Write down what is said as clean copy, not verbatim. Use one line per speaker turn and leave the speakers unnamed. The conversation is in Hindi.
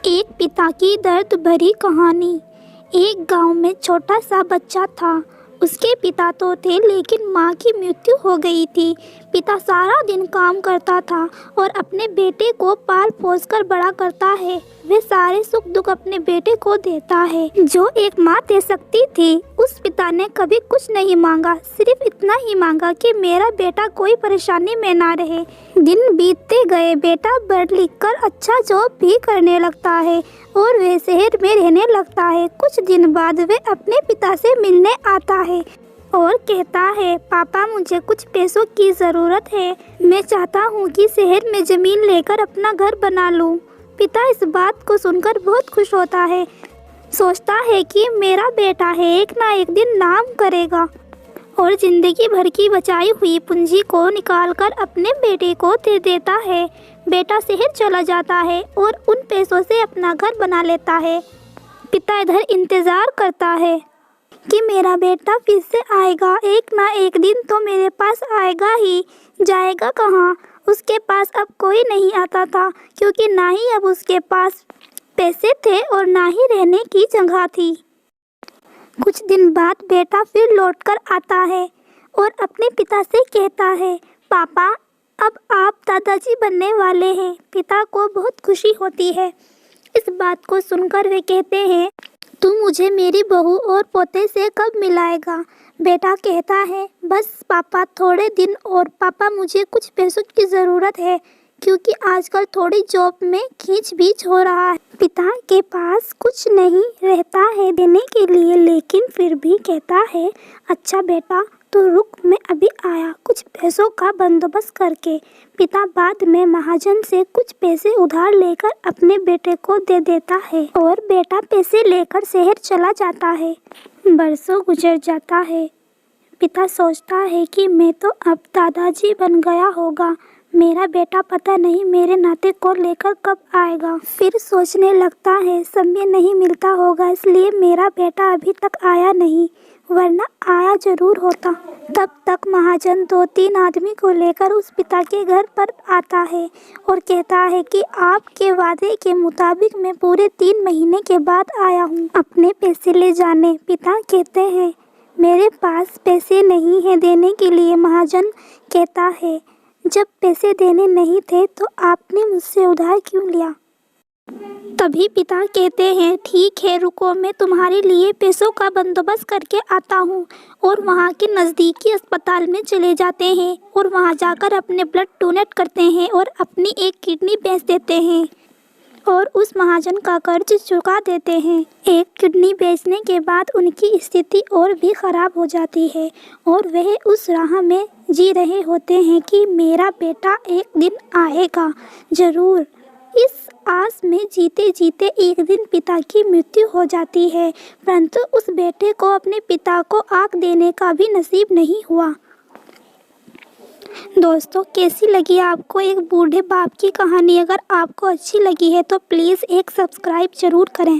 एक पिता की दर्द भरी कहानी। एक गांव में छोटा सा बच्चा था। उसके पिता तो थे लेकिन माँ की मृत्यु हो गई थी। पिता सारा दिन काम करता था और अपने बेटे को पाल पोस कर बड़ा करता है। वे सारे सुख दुख अपने बेटे को देता है जो एक माँ दे सकती थी। उस पिता ने कभी कुछ नहीं मांगा, सिर्फ इतना ही मांगा कि मेरा बेटा कोई परेशानी में ना रहे। दिन बीतते गए, बेटा पढ़ लिख कर अच्छा जॉब भी करने लगता है और वे शहर में रहने लगता है। कुछ दिन बाद वे अपने पिता से मिलने आता है और कहता है, पापा मुझे कुछ पैसों की ज़रूरत है। मैं चाहता हूँ कि शहर में ज़मीन लेकर अपना घर बना लूँ। पिता इस बात को सुनकर बहुत खुश होता है। सोचता है कि मेरा बेटा है, एक ना एक दिन नाम करेगा और ज़िंदगी भर की बचाई हुई पूंजी को निकालकर अपने बेटे को दे देता है। बेटा शहर चला जाता है और उन पैसों से अपना घर बना लेता है। पिता इधर इंतज़ार करता है कि मेरा बेटा फिर से आएगा, एक ना एक दिन तो मेरे पास आएगा ही। जाएगा कहाँ? उसके पास अब कोई नहीं आता था, क्योंकि ना ही अब उसके पास पैसे थे और ना ही रहने की जगह थी। कुछ दिन बाद बेटा फिर लौटकर आता है और अपने पिता से कहता है, पापा अब आप दादाजी बनने वाले हैं। पिता को बहुत खुशी होती है। इस बात को सुनकर वे कहते हैं, तू मुझे मेरी बहू और पोते से कब मिलाएगा? बेटा कहता है, बस पापा थोड़े दिन और। पापा मुझे कुछ पैसों की ज़रूरत है, क्योंकि आजकल थोड़ी जॉब में खींच बीच हो रहा है। पिता के पास कुछ नहीं रहता है देने के लिए, लेकिन फिर भी कहता है, अच्छा बेटा तो रुक, मैं अभी आया कुछ पैसों का बंदोबस्त करके। पिता बाद में महाजन से कुछ पैसे उधार लेकर अपने बेटे को दे देता है और बेटा पैसे लेकर शहर चला जाता है। बरसों गुजर जाता है। पिता सोचता है कि मैं तो अब दादाजी बन गया होगा, मेरा बेटा पता नहीं मेरे नाते को लेकर कब आएगा। फिर सोचने लगता है, समय नहीं मिलता होगा इसलिए मेरा बेटा अभी तक आया नहीं, वरना आया जरूर होता। तब तक महाजन 2-3 आदमी को लेकर उस पिता के घर पर आता है और कहता है कि आपके वादे के मुताबिक मैं पूरे 3 महीने के बाद आया हूँ अपने पैसे ले जाने। पिता कहते हैं, मेरे पास पैसे नहीं है देने के लिए। महाजन कहता है, जब पैसे देने नहीं थे तो आपने मुझसे उधार क्यों लिया? तभी पिता कहते हैं, ठीक है रुको, मैं तुम्हारे लिए पैसों का बंदोबस्त करके आता हूँ। और वहाँ के नज़दीकी अस्पताल में चले जाते हैं और वहाँ जाकर अपने ब्लड डोनेट करते हैं और अपनी एक किडनी बेच देते हैं और उस महाजन का कर्ज चुका देते हैं। एक किडनी बेचने के बाद उनकी स्थिति और भी ख़राब हो जाती है और वह उस राह में जी रहे होते हैं कि मेरा बेटा एक दिन आएगा ज़रूर। इस आस में जीते जीते एक दिन पिता की मृत्यु हो जाती है, परंतु उस बेटे को अपने पिता को आँख देने का भी नसीब नहीं हुआ। दोस्तों, कैसी लगी आपको एक बूढ़े बाप की कहानी? अगर आपको अच्छी लगी है तो प्लीज़ एक सब्सक्राइब ज़रूर करें।